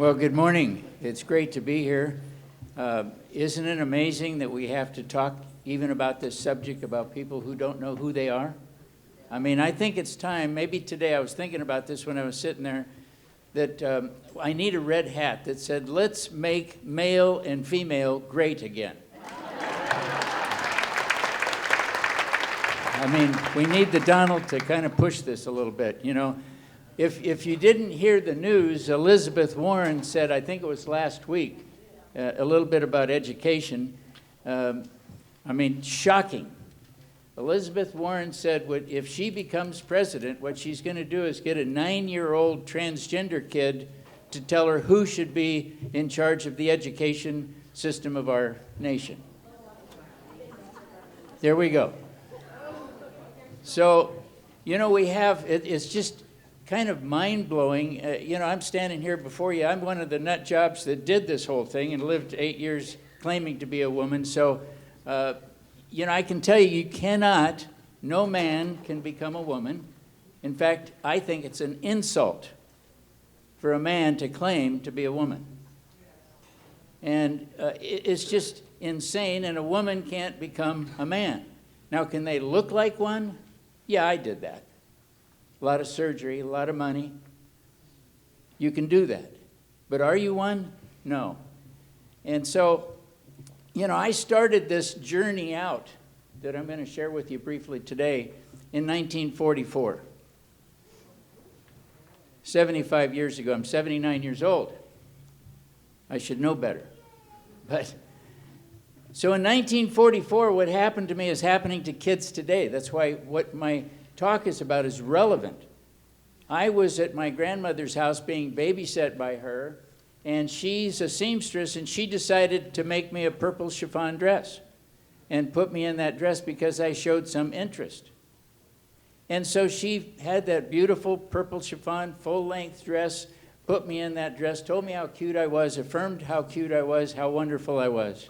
Well, good morning. It's great to be here. Isn't it amazing that we have to talk even about this subject, about people who don't know who they are? I mean, I think it's time, maybe today, I was thinking about this when I was sitting there, that I need a red hat that said, let's make male and female great again. I mean, we need the Donald to kind of push this a little bit, you know. If you didn't hear the news, Elizabeth Warren said, I think it was last week, a little bit about education. I mean, shocking. Elizabeth Warren said if she becomes president, what she's going to do is get a 9-year-old transgender kid to tell her who should be in charge of the education system of our nation. There we go. So, you know, we have, it's just kind of mind-blowing. You know, I'm standing here before you. I'm one of the nut jobs that did this whole thing and lived 8 years claiming to be a woman. So, you know, I can tell you cannot, no man can become a woman. In fact, I think it's an insult for a man to claim to be a woman. And it's just insane, and a woman can't become a man. Now, can they look like one? Yeah, I did that. A lot of surgery, a lot of money. You can do that. But are you one? No. And so, you know, I started this journey out that I'm going to share with you briefly today in 1944. 75 years ago. I'm 79 years old. I should know better. But so in 1944, what happened to me is happening to kids today. That's why what my talk is about is relevant. I was at my grandmother's house being babysat by her, and she's a seamstress, and she decided to make me a purple chiffon dress and put me in that dress because I showed some interest. And so she had that beautiful purple chiffon full-length dress, put me in that dress, told me how cute I was, affirmed how cute I was, how wonderful I was.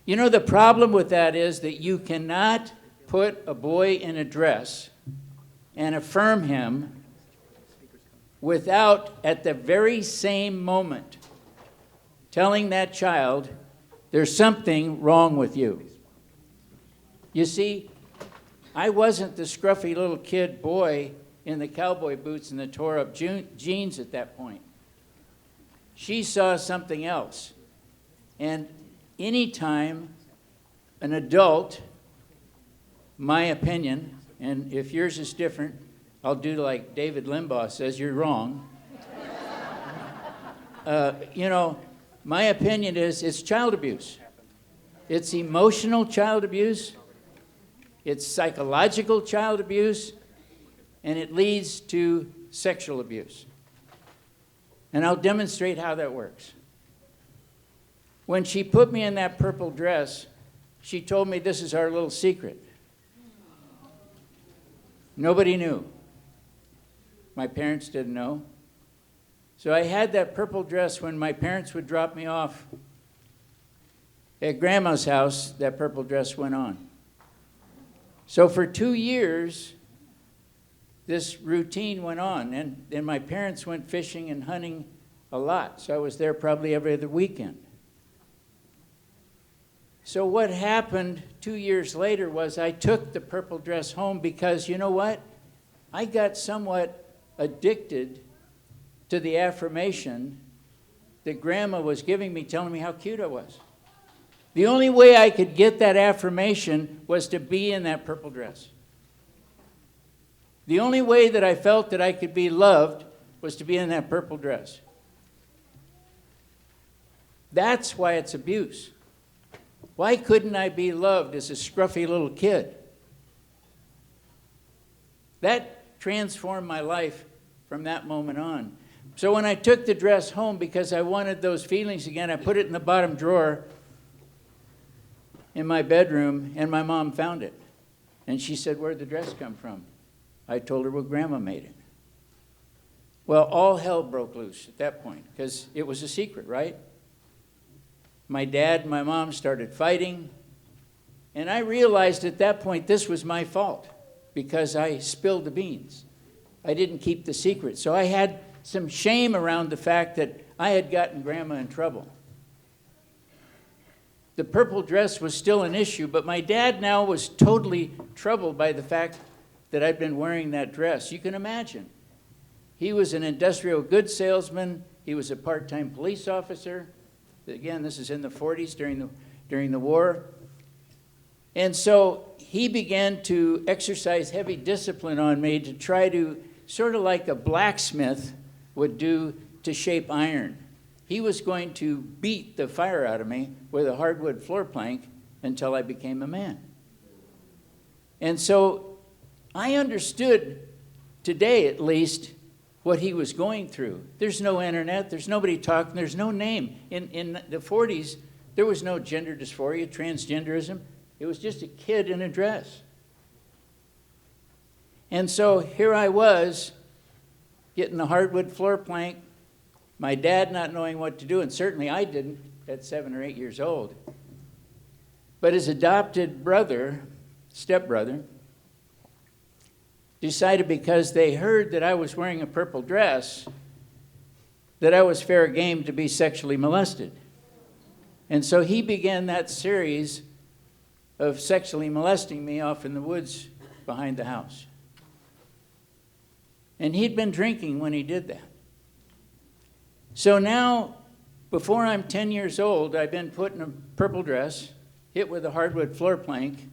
You know, the problem with that is that you cannot put a boy in a dress and affirm him without, at the very same moment, telling that child, there's something wrong with you. You see, I wasn't the scruffy little kid boy in the cowboy boots and the tore-up jeans at that point. She saw something else. And anytime an adult, my opinion, and if yours is different, I'll do like David Limbaugh says, you're wrong. You know, my opinion is it's child abuse. It's emotional child abuse. It's psychological child abuse. And it leads to sexual abuse. And I'll demonstrate how that works. When she put me in that purple dress, she told me this is our little secret. Nobody knew. My parents didn't know. So I had that purple dress when my parents would drop me off at Grandma's house. That purple dress went on. So for 2 years, this routine went on. And my parents went fishing and hunting a lot. So I was there probably every other weekend. So what happened 2 years later was I took the purple dress home because, you know what? I got somewhat addicted to the affirmation that Grandma was giving me, telling me how cute I was. The only way I could get that affirmation was to be in that purple dress. The only way that I felt that I could be loved was to be in that purple dress. That's why it's abuse. Why couldn't I be loved as a scruffy little kid? That transformed my life from that moment on. So when I took the dress home because I wanted those feelings again, I put it in the bottom drawer in my bedroom, and my mom found it. And she said, where'd the dress come from? I told her, well, Grandma made it. Well, all hell broke loose at that point because it was a secret, right? My dad and my mom started fighting, and I realized at that point this was my fault because I spilled the beans. I didn't keep the secret. So I had some shame around the fact that I had gotten Grandma in trouble. The purple dress was still an issue, but my dad now was totally troubled by the fact that I'd been wearing that dress. You can imagine. He was an industrial goods salesman. He was a part-time police officer. Again, this is in the 40s during the war. And so he began to exercise heavy discipline on me to try to, sort of like a blacksmith would do to shape iron. He was going to beat the fire out of me with a hardwood floor plank until I became a man. And so I understood, today at least, what he was going through. There's no internet, there's nobody talking, there's no name. In the 40s, there was no gender dysphoria, transgenderism. It was just a kid in a dress. And so here I was, getting the hardwood floor plank, my dad not knowing what to do, and certainly I didn't at 7 or 8 years old. But his adopted brother, stepbrother, decided because they heard that I was wearing a purple dress that I was fair game to be sexually molested. And so he began that series of sexually molesting me off in the woods behind the house. And he'd been drinking when he did that. So now, before I'm 10 years old, I've been put in a purple dress, hit with a hardwood floor plank,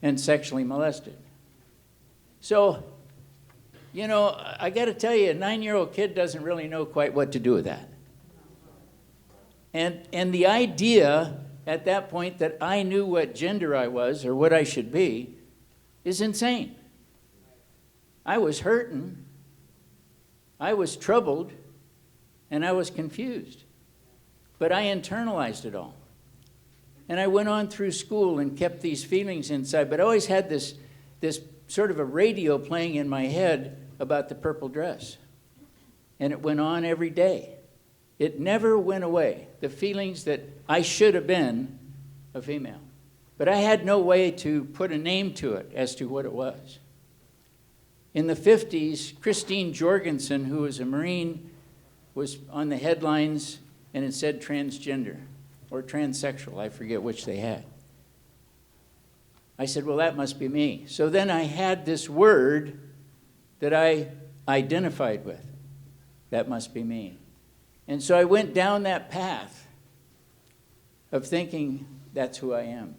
and sexually molested. So, you know, I got to tell you, a 9-year-old kid doesn't really know quite what to do with that. And the idea at that point that I knew what gender I was or what I should be is insane. I was hurting, I was troubled, and I was confused. But I internalized it all. And I went on through school and kept these feelings inside, but I always had this sort of a radio playing in my head about the purple dress. And it went on every day. It never went away, the feelings that I should have been a female. But I had no way to put a name to it as to what it was. In the 50s, Christine Jorgensen, who was a Marine, was on the headlines, and it said transgender or transsexual. I forget which they had. I said, well, that must be me. So then I had this word that I identified with. That must be me. And so I went down that path of thinking that's who I am.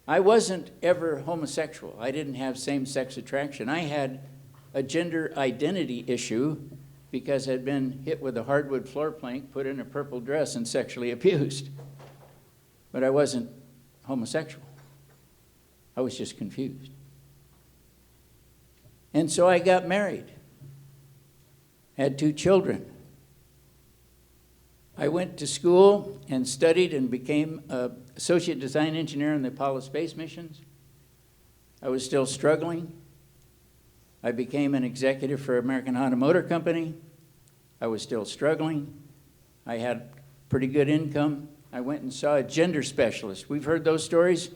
I wasn't ever homosexual. I didn't have same-sex attraction. I had a gender identity issue because I'd been hit with a hardwood floor plank, put in a purple dress, and sexually abused. But I wasn't homosexual. I was just confused. And so I got married, had 2 children. I went to school and studied and became an associate design engineer in the Apollo space missions. I was still struggling. I became an executive for American Honda Motor Company. I was still struggling. I had pretty good income. I went and saw a gender specialist. We've heard those stories.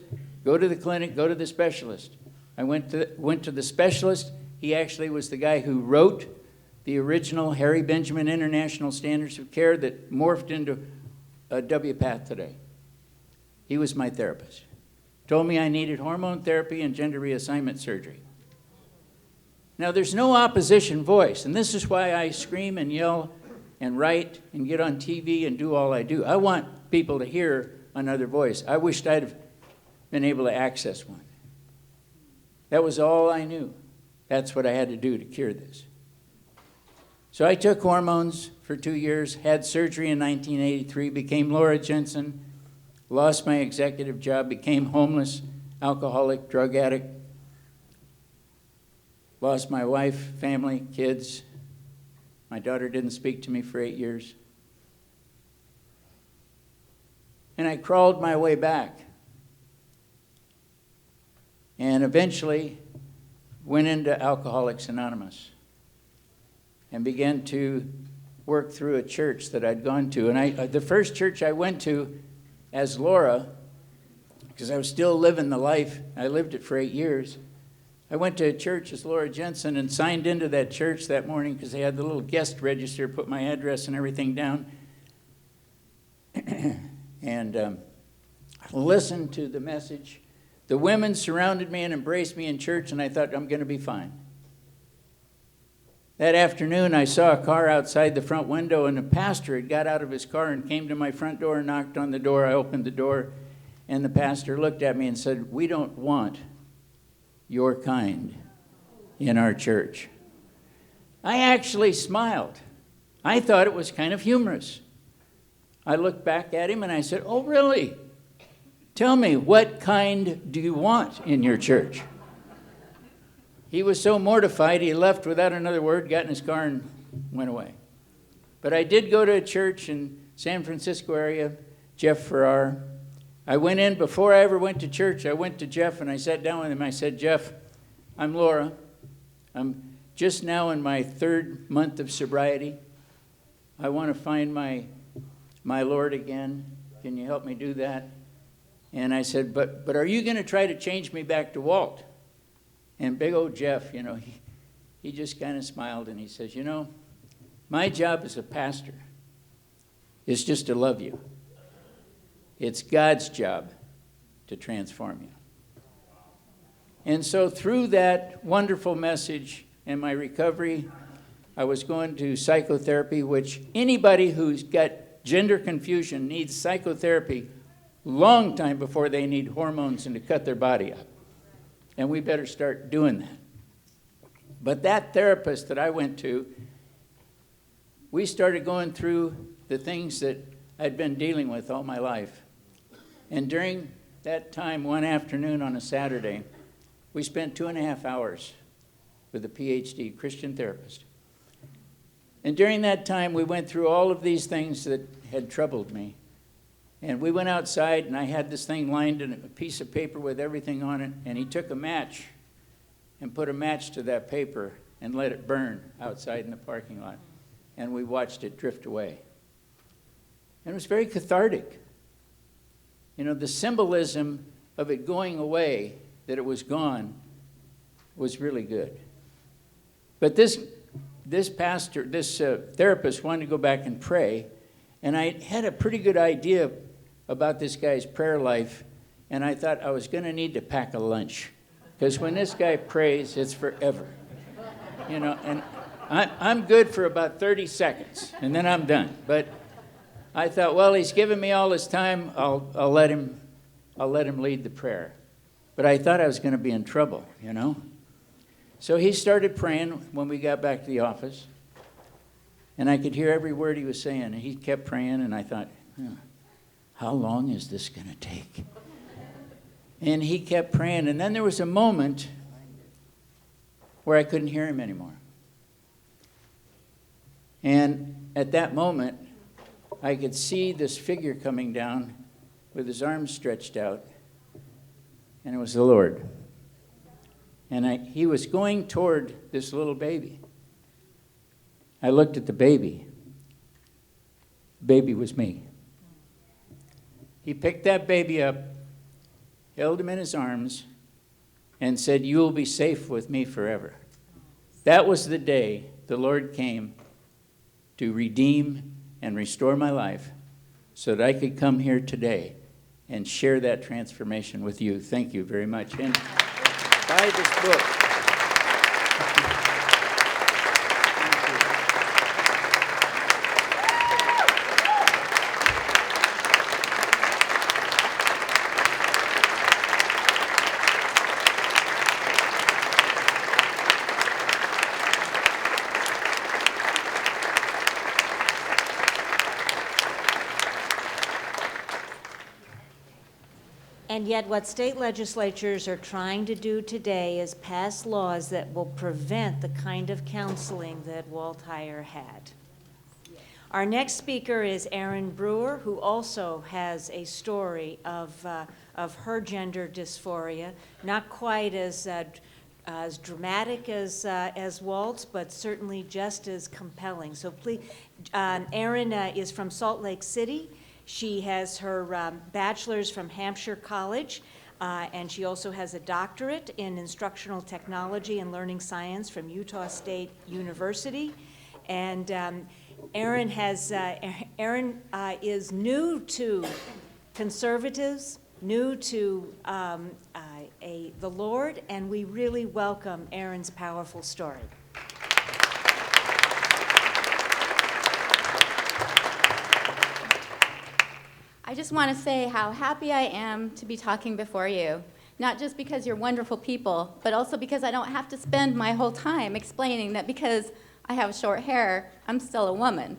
Go to the clinic, go to the specialist. I went to the specialist. He actually was the guy who wrote the original Harry Benjamin International Standards of Care that morphed into WPATH today. He was my therapist. Told me I needed hormone therapy and gender reassignment surgery. Now, there's no opposition voice, and this is why I scream and yell and write and get on TV and do all I do. I want people to hear another voice. I wished I'd have been able to access one. That was all I knew. That's what I had to do to cure this. So I took hormones for 2 years, had surgery in 1983, became Laura Jensen, lost my executive job, became homeless, alcoholic, drug addict, lost my wife, family, kids. My daughter didn't speak to me for 8 years. And I crawled my way back. And eventually went into Alcoholics Anonymous and began to work through a church that I'd gone to. And the first church I went to as Laura, because I was still living the life, I lived it for 8 years, I went to a church as Laura Jensen and signed into that church that morning because they had the little guest register, put my address and everything down. And listened to the message. The women surrounded me and embraced me in church, and I thought, I'm going to be fine. That afternoon, I saw a car outside the front window, and the pastor had got out of his car and came to my front door and knocked on the door. I opened the door, and the pastor looked at me and said, we don't want your kind in our church. I actually smiled. I thought it was kind of humorous. I looked back at him and I said, oh, really? Tell me, what kind do you want in your church? He was so mortified, he left without another word, got in his car, and went away. But I did go to a church in San Francisco area, Jeff Farrar. I went in, before I ever went to church, I went to Jeff and I sat down with him. I said, Jeff, I'm Laura. I'm just now in my 3rd month of sobriety. I want to find my Lord again. Can you help me do that? And I said, but are you going to try to change me back to Walt? And big old Jeff, he just kind of smiled and he says, my job as a pastor is just to love you. It's God's job to transform you. And so through that wonderful message and my recovery, I was going to psychotherapy, which anybody who's got gender confusion needs psychotherapy long time before they need hormones and to cut their body up. And we better start doing that. But that therapist that I went to, we started going through the things that I'd been dealing with all my life. And during that time, one afternoon on a Saturday, we spent 2.5 hours with a PhD Christian therapist. And during that time, we went through all of these things that had troubled me. And we went outside, and I had this thing lined in a piece of paper with everything on it, and he took a match and put a match to that paper and let it burn outside in the parking lot. And we watched it drift away. And it was very cathartic. The symbolism of it going away, that it was gone, was really good. But this therapist wanted to go back and pray, and I had a pretty good idea about this guy's prayer life, and I thought I was going to need to pack a lunch, because when this guy prays, it's forever. And I'm good for about 30 seconds, and then I'm done. But I thought, well, he's given me all his time. I'll let him lead the prayer. But I thought I was going to be in trouble, So he started praying when we got back to the office, and I could hear every word he was saying. And he kept praying, and I thought, how long is this going to take? And he kept praying, and then there was a moment where I couldn't hear him anymore. And at that moment, I could see this figure coming down with his arms stretched out, and it was the Lord. And he was going toward this little baby. I looked at the baby. The baby was me. He picked that baby up, held him in his arms, and said, "You will be safe with me forever." That was the day the Lord came to redeem and restore my life so that I could come here today and share that transformation with you. Thank you very much. And buy this book. And yet what state legislatures are trying to do today is pass laws that will prevent the kind of counseling that Walt Heyer had. Our next speaker is Erin Brewer, who also has a story of her gender dysphoria, not quite as dramatic as Walt's, but certainly just as compelling. So please, Erin is from Salt Lake City. She has her bachelor's from Hampshire College. And she also has a doctorate in instructional technology and learning science from Utah State University. And Erin is new to conservatives, new to the Lord, and we really welcome Erin's powerful story. I just want to say how happy I am to be talking before you, not just because you're wonderful people, but also because I don't have to spend my whole time explaining that because I have short hair, I'm still a woman,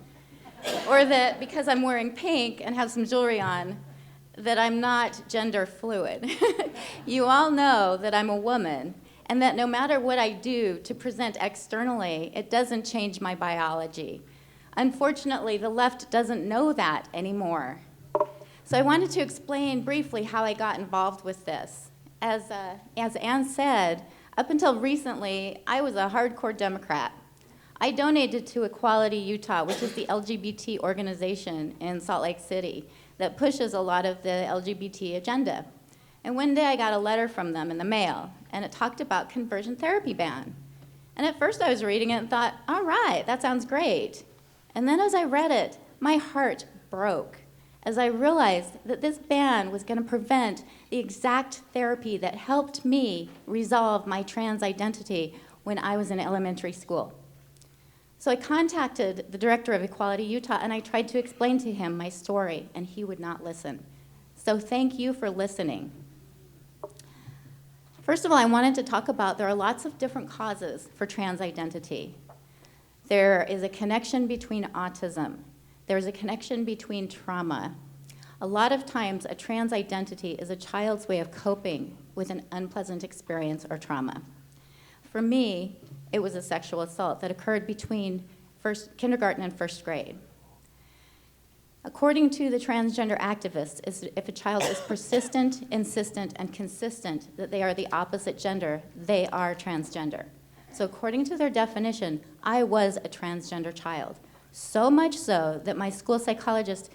or that because I'm wearing pink and have some jewelry on, that I'm not gender fluid. You all know that I'm a woman, and that no matter what I do to present externally, it doesn't change my biology. Unfortunately, the left doesn't know that anymore. So I wanted to explain briefly how I got involved with this. As Ann said, up until recently, I was a hardcore Democrat. I donated to Equality Utah, which is the LGBT organization in Salt Lake City that pushes a lot of the LGBT agenda. And one day I got a letter from them in the mail, and it talked about conversion therapy ban. And at first I was reading it and thought, all right, that sounds great. And then as I read it, my heart broke as I realized that this ban was going to prevent the exact therapy that helped me resolve my trans identity when I was in elementary school. So I contacted the director of Equality Utah, and I tried to explain to him my story, and he would not listen. So thank you for listening. First of all, I wanted to talk about there are lots of different causes for trans identity. There is a connection between autism. There's a connection between trauma. A lot of times, a trans identity is a child's way of coping with an unpleasant experience or trauma. For me, it was a sexual assault that occurred between kindergarten and first grade. According to the transgender activists, if a child is persistent, insistent, and consistent that they are the opposite gender, they are transgender. So according to their definition, I was a transgender child. So much so that my school psychologist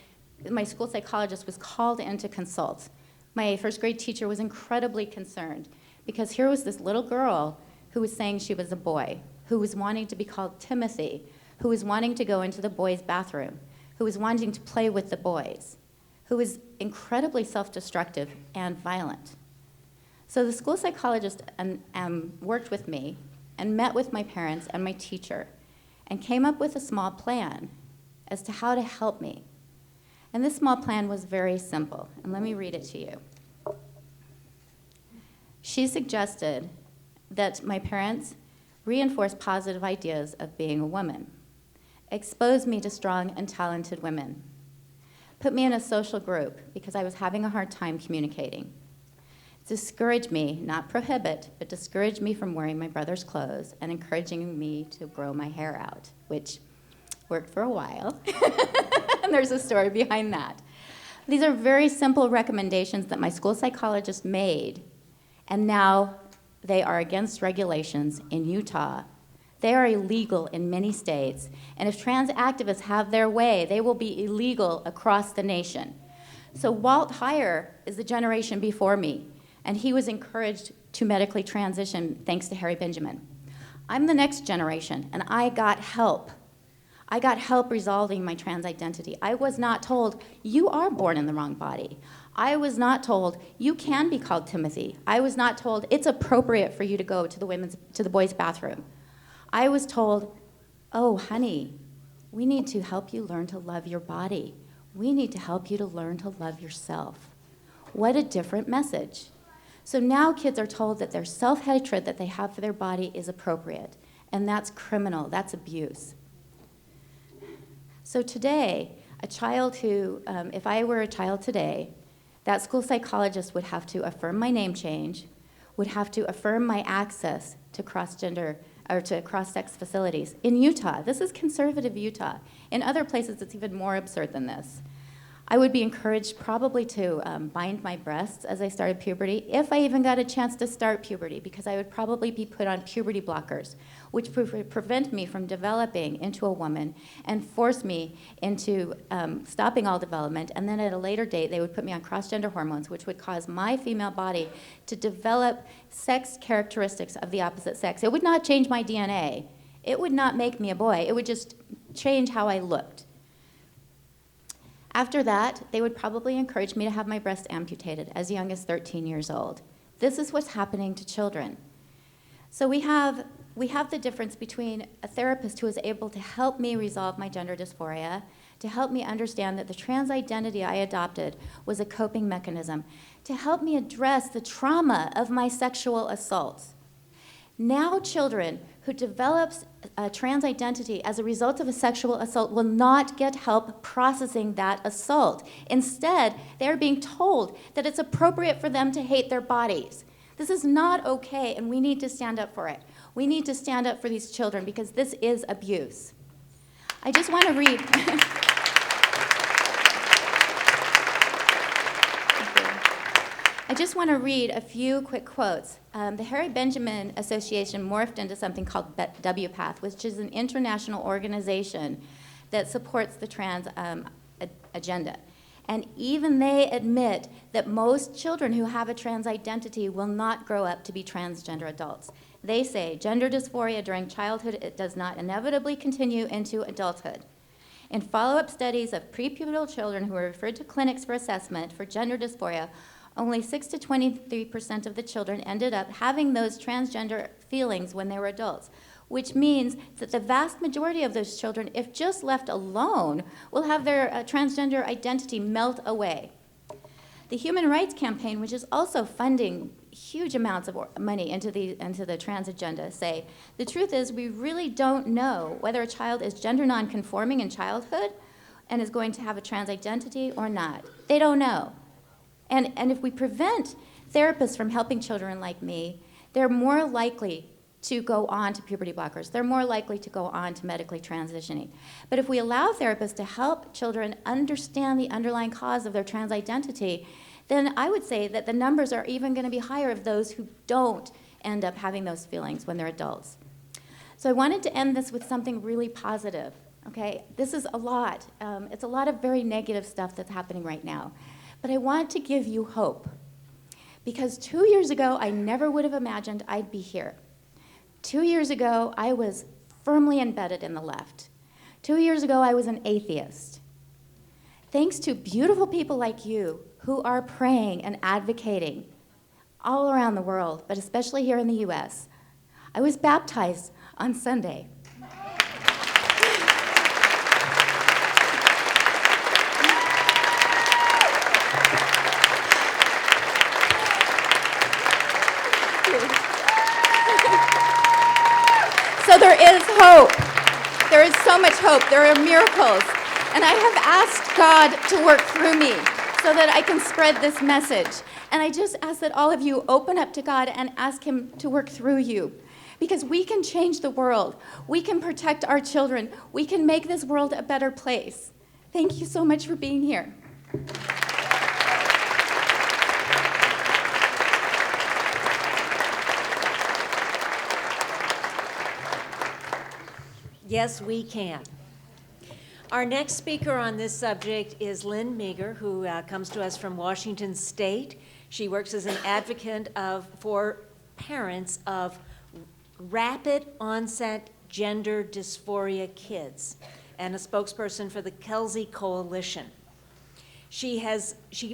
was called in to consult. My first grade teacher was incredibly concerned because here was this little girl who was saying she was a boy, who was wanting to be called Timothy, who was wanting to go into the boys' bathroom, who was wanting to play with the boys, who was incredibly self-destructive and violent. So the school psychologist worked with me and met with my parents and my teacher and came up with a small plan as to how to help me. And this small plan was very simple, and let me read it to you. She suggested that my parents reinforce positive ideas of being a woman, expose me to strong and talented women, put me in a social group because I was having a hard time communicating, discourage me, not prohibit, but discourage me from wearing my brother's clothes and encouraging me to grow my hair out, which worked for a while. And there's a story behind that. These are very simple recommendations that my school psychologist made, and now they are against regulations in Utah. They are illegal in many states, and if trans activists have their way, they will be illegal across the nation. So Walt Heyer is the generation before me, and he was encouraged to medically transition thanks to Harry Benjamin. I'm the next generation, and I got help. I got help resolving my trans identity. I was not told, you are born in the wrong body. I was not told, you can be called Timothy. I was not told, it's appropriate for you to go to the boys' bathroom. I was told, oh, honey, we need to help you learn to love your body. We need to help you to learn to love yourself. What a different message. So now kids are told that their self-hatred that they have for their body is appropriate, and that's criminal, that's abuse. So today, a child who, if I were a child today, that school psychologist would have to affirm my name change, would have to affirm my access to cross-gender or to cross-sex facilities. In Utah, this is conservative Utah. In other places, it's even more absurd than this. I would be encouraged probably to bind my breasts as I started puberty, if I even got a chance to start puberty, because I would probably be put on puberty blockers, which would prevent me from developing into a woman and force me into stopping all development. And then at a later date, they would put me on cross-gender hormones, which would cause my female body to develop sex characteristics of the opposite sex. It would not change my DNA. It would not make me a boy. It would just change how I looked. After that, they would probably encourage me to have my breast amputated as young as 13 years old. This is what's happening to children. So we have the difference between a therapist who is able to help me resolve my gender dysphoria, to help me understand that the trans identity I adopted was a coping mechanism, to help me address the trauma of my sexual assaults. Now children who develop a trans identity as a result of a sexual assault will not get help processing that assault. Instead, they are being told that it's appropriate for them to hate their bodies. This is not okay, and we need to stand up for it. We need to stand up for these children because this is abuse. I just want to read. I just want to read a few quick quotes. The Harry Benjamin Association morphed into something called WPATH, which is an international organization that supports the trans agenda. And even they admit that most children who have a trans identity will not grow up to be transgender adults. They say gender dysphoria during childhood, it does not inevitably continue into adulthood. In follow-up studies of prepubertal children who were referred to clinics for assessment for gender dysphoria, only 6 to 23% of the children ended up having those transgender feelings when they were adults, which means that the vast majority of those children, if just left alone, will have their transgender identity melt away. The Human Rights Campaign, which is also funding huge amounts of money into the trans agenda, say, the truth is we really don't know whether a child is gender nonconforming in childhood and is going to have a trans identity or not. They don't know. And if we prevent therapists from helping children like me, they're more likely to go on to puberty blockers. They're more likely to go on to medically transitioning. But if we allow therapists to help children understand the underlying cause of their trans identity, then I would say that the numbers are even going to be higher of those who don't end up having those feelings when they're adults. So I wanted to end this with something really positive, okay? This is a lot. It's a lot of very negative stuff that's happening right now. But I want to give you hope. Because 2 years ago, I never would have imagined I'd be here. 2 years ago, I was firmly embedded in the left. 2 years ago, I was an atheist. Thanks to beautiful people like you who are praying and advocating all around the world, but especially here in the US, I was baptized on Sunday. So there is hope. There is so much hope. There are miracles. And I have asked God to work through me so that I can spread this message. And I just ask that all of you open up to God and ask Him to work through you. Because we can change the world. We can protect our children. We can make this world a better place. Thank you so much for being here. Yes, we can. Our next speaker on this subject is Lynn Meager, who comes to us from Washington State. She works as an advocate for parents of rapid onset gender dysphoria kids and a spokesperson for the Kelsey Coalition. She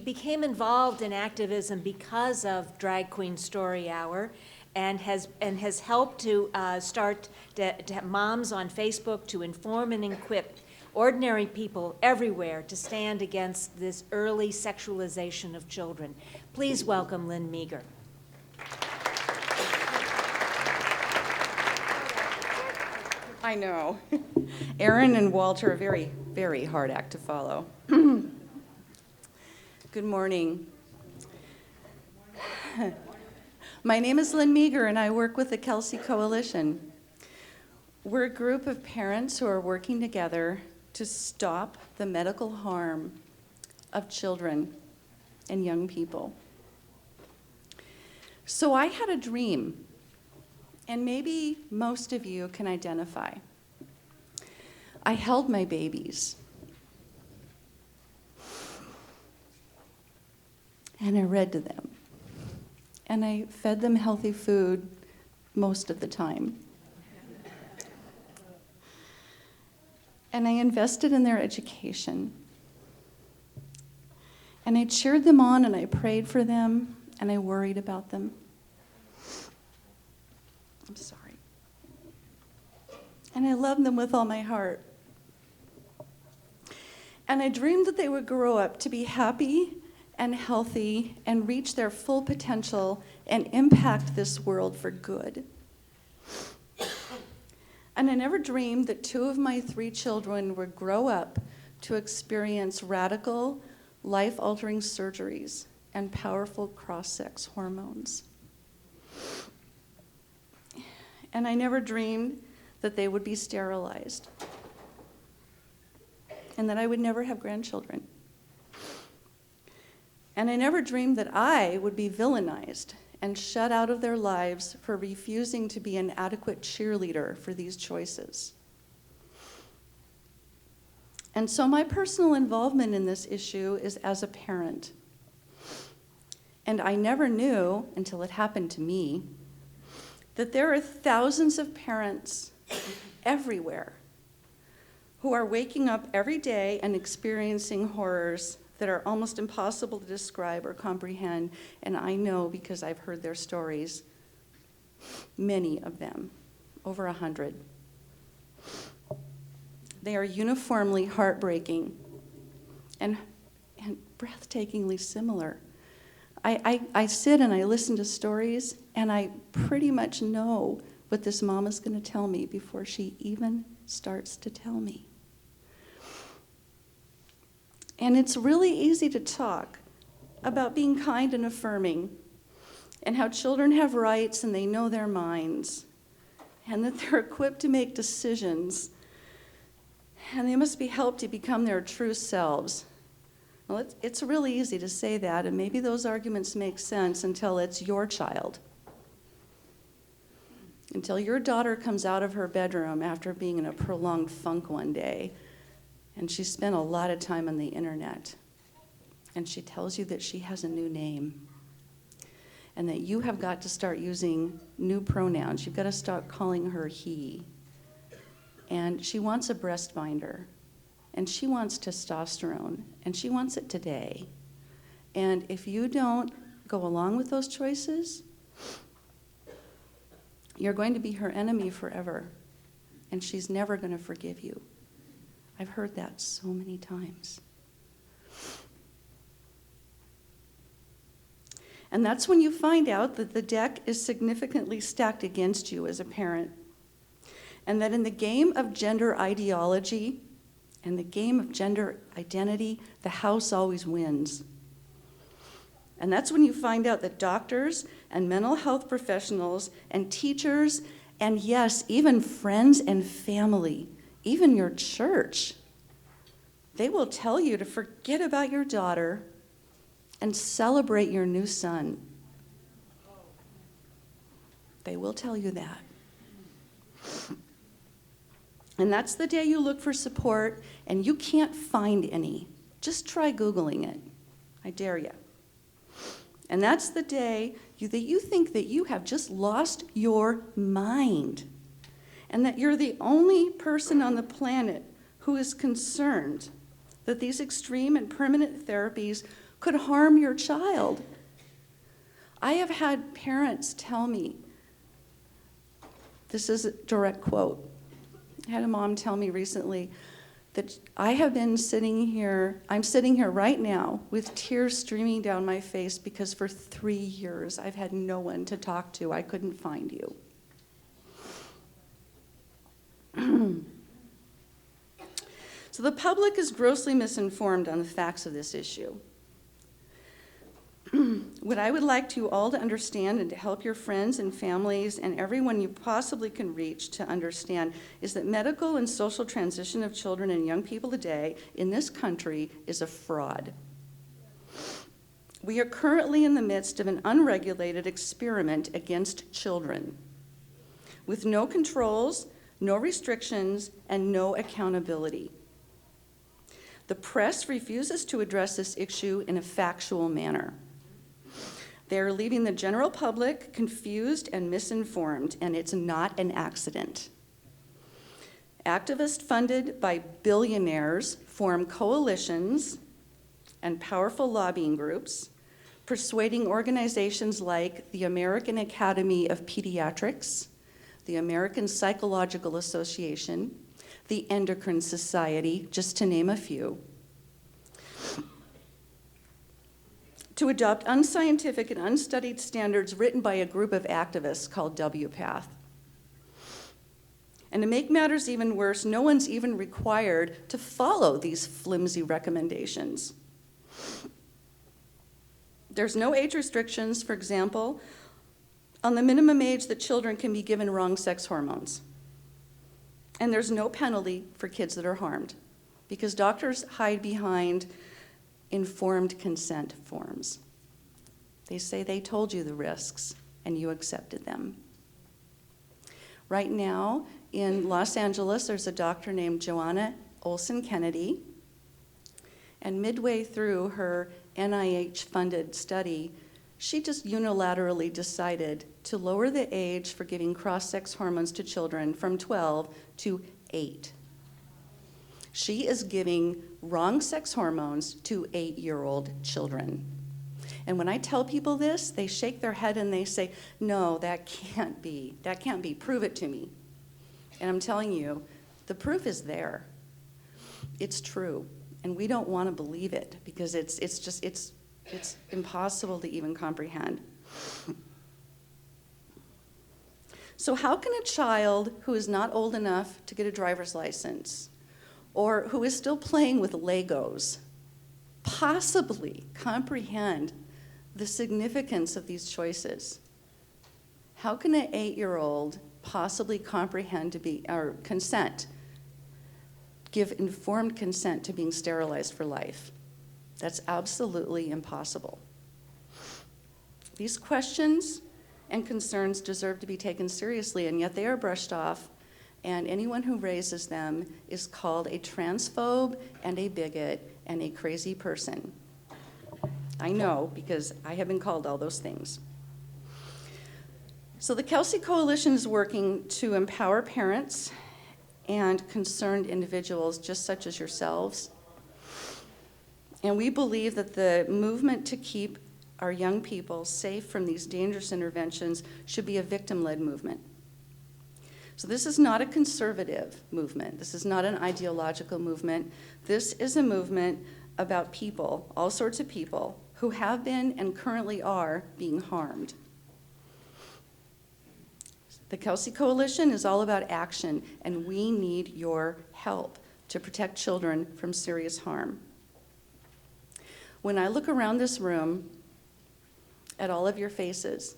became involved in activism because of Drag Queen Story Hour and has helped to start to have moms on Facebook to inform and equip ordinary people everywhere to stand against this early sexualization of children. Please welcome Lynn Meager. I know. Erin and Walt are a very, very hard act to follow. Good morning. My name is Lynn Meager, and I work with the Kelsey Coalition. We're a group of parents who are working together to stop the medical harm of children and young people. So I had a dream, and maybe most of you can identify. I held my babies, and I read to them, and I fed them healthy food most of the time. And I invested in their education. And I cheered them on, and I prayed for them, and I worried about them. I'm sorry. And I loved them with all my heart. And I dreamed that they would grow up to be happy and healthy and reach their full potential and impact this world for good. And I never dreamed that 2 of my 3 children would grow up to experience radical, life-altering surgeries and powerful cross-sex hormones. And I never dreamed that they would be sterilized and that I would never have grandchildren. And I never dreamed that I would be villainized and shut out of their lives for refusing to be an adequate cheerleader for these choices. And so my personal involvement in this issue is as a parent. And I never knew, until it happened to me, that there are thousands of parents everywhere who are waking up every day and experiencing horrors that are almost impossible to describe or comprehend. And I know because I've heard their stories, many of them, over 100. They are uniformly heartbreaking and breathtakingly similar. I sit and I listen to stories, and I pretty much know what this mom is going to tell me before she even starts to tell me. And it's really easy to talk about being kind and affirming, and how children have rights and they know their minds, and that they're equipped to make decisions, and they must be helped to become their true selves. Well, it's really easy to say that, and maybe those arguments make sense until it's your child. Until your daughter comes out of her bedroom after being in a prolonged funk one day, and she spent a lot of time on the internet, and she tells you that she has a new name, and that you have got to start using new pronouns. You've got to start calling her he. And she wants a breast binder, and she wants testosterone, and she wants it today. And if you don't go along with those choices, you're going to be her enemy forever, and she's never going to forgive you. I've heard that so many times. And that's when you find out that the deck is significantly stacked against you as a parent, and that in the game of gender ideology and the game of gender identity, the house always wins. And that's when you find out that doctors and mental health professionals and teachers, and yes, even friends and family, even your church, they will tell you to forget about your daughter and celebrate your new son. They will tell you that. And that's the day you look for support, and you can't find any. Just try Googling it. I dare you. And that's the day that you think that you have just lost your mind, and that you're the only person on the planet who is concerned that these extreme and permanent therapies could harm your child. I have had parents tell me, this is a direct quote, I had a mom tell me recently that I'm sitting here right now with tears streaming down my face because for 3 years I've had no one to talk to. I couldn't find you. So the public is grossly misinformed on the facts of this issue. What I would like you all to understand, and to help your friends and families and everyone you possibly can reach to understand, is that medical and social transition of children and young people today in this country is a fraud. We are currently in the midst of an unregulated experiment against children, with no controls, no restrictions, and no accountability. The press refuses to address this issue in a factual manner. They are leaving the general public confused and misinformed, and it's not an accident. Activists funded by billionaires form coalitions and powerful lobbying groups, persuading organizations like the American Academy of Pediatrics, the American Psychological Association, the Endocrine Society, just to name a few, to adopt unscientific and unstudied standards written by a group of activists called WPATH. And to make matters even worse, no one's even required to follow these flimsy recommendations. There's no age restrictions, for example, on the minimum age that children can be given wrong sex hormones. And there's no penalty for kids that are harmed, because doctors hide behind informed consent forms. They say they told you the risks, and you accepted them. Right now, in Los Angeles, there's a doctor named Joanna Olson Kennedy, and midway through her NIH-funded study, she just unilaterally decided to lower the age for giving cross-sex hormones to children from 12 to 8. She is giving wrong sex hormones to 8-year-old children. And when I tell people this, they shake their head and they say, no, that can't be. That can't be. Prove it to me. And I'm telling you, the proof is there. It's true. And we don't want to believe it because it's impossible to even comprehend. So how can a child who is not old enough to get a driver's license or who is still playing with Legos possibly comprehend the significance of these choices? How can an 8-year-old possibly comprehend or consent, give informed consent to being sterilized for life? That's absolutely impossible. These questions and concerns deserve to be taken seriously, and yet they are brushed off, and anyone who raises them is called a transphobe and a bigot and a crazy person. I know, because I have been called all those things. So the Kelsey Coalition is working to empower parents and concerned individuals just such as yourselves. And we believe that the movement to keep our young people safe from these dangerous interventions should be a victim-led movement. So this is not a conservative movement. This is not an ideological movement. This is a movement about people, all sorts of people, who have been and currently are being harmed. The Kelsey Coalition is all about action, and we need your help to protect children from serious harm. When I look around this room at all of your faces,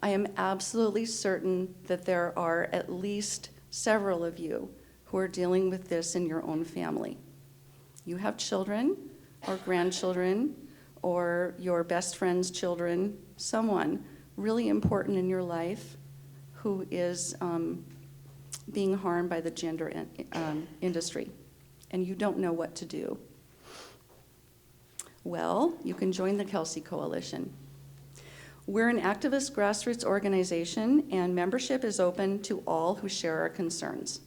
I am absolutely certain that there are at least several of you who are dealing with this in your own family. You have children or grandchildren or your best friend's children, someone really important in your life who is being harmed by the gender industry, and you don't know what to do. Well, you can join the Kelsey Coalition. We're an activist grassroots organization, and membership is open to all who share our concerns.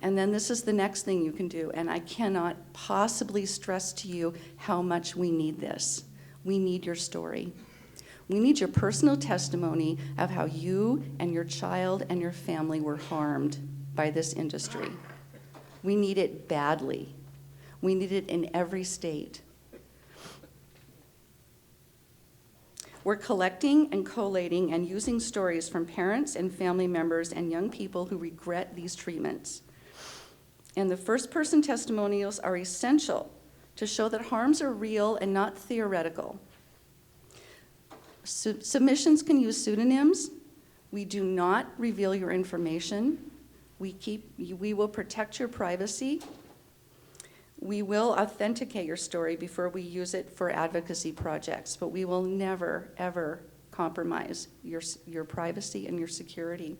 And then this is the next thing you can do, and I cannot possibly stress to you how much we need this. We need your story. We need your personal testimony of how you and your child and your family were harmed by this industry. We need it badly. We need it in every state. We're collecting and collating and using stories from parents and family members and young people who regret these treatments. And the first-person testimonials are essential to show that harms are real and not theoretical. Submissions can use pseudonyms. We do not reveal your information. We will protect your privacy. We will authenticate your story before we use it for advocacy projects, but we will never, ever compromise your privacy and your security.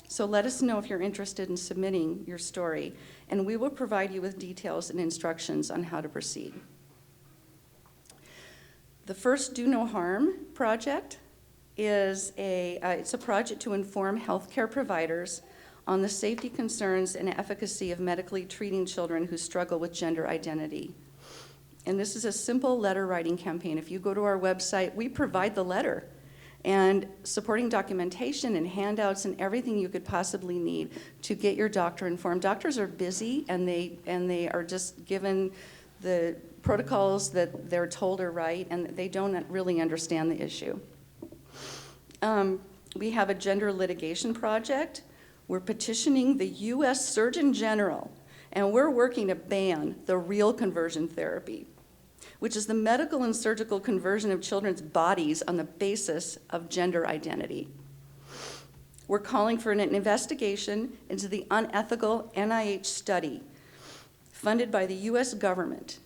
So let us know if you're interested in submitting your story, and we will provide you with details and instructions on how to proceed. The first Do No Harm project is it's a project to inform healthcare providers on the safety concerns and efficacy of medically treating children who struggle with gender identity. And this is a simple letter writing campaign. If you go to our website, we provide the letter and supporting documentation and handouts and everything you could possibly need to get your doctor informed. Doctors are busy, and they are just given the protocols that they're told are right, and they don't really understand the issue. We have a gender litigation project. We're petitioning the U.S. Surgeon General, and we're working to ban the real conversion therapy, which is the medical and surgical conversion of children's bodies on the basis of gender identity. We're calling for an investigation into the unethical NIH study funded by the U.S. government,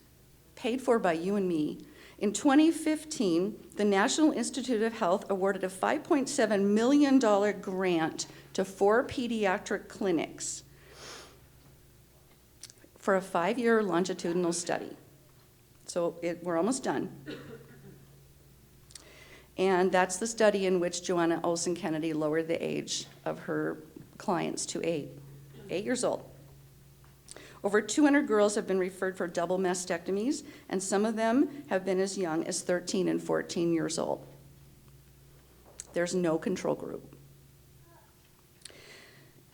paid for by you and me. In 2015, the National Institute of Health awarded a $5.7 million grant to 4 pediatric clinics for a 5-year longitudinal study. So we're almost done. And that's the study in which Joanna Olson Kennedy lowered the age of her clients to 8 years old. Over 200 girls have been referred for double mastectomies, and some of them have been as young as 13 and 14 years old. There's no control group.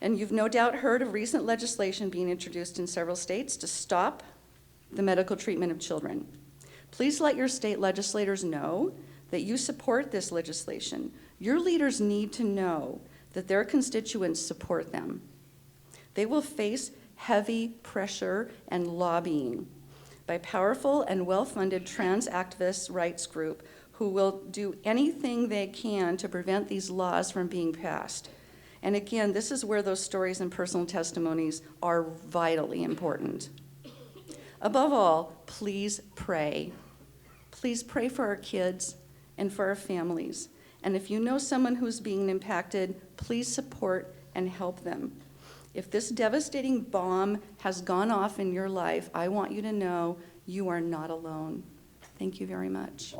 And you've no doubt heard of recent legislation being introduced in several states to stop the medical treatment of children. Please let your state legislators know that you support this legislation. Your leaders need to know that their constituents support them. They will face heavy pressure and lobbying by powerful and well-funded trans activist rights group who will do anything they can to prevent these laws from being passed. And again, this is where those stories and personal testimonies are vitally important. Above all, please pray. Please pray for our kids and for our families. And if you know someone who's being impacted, please support and help them. If this devastating bomb has gone off in your life, I want you to know you are not alone. Thank you very much.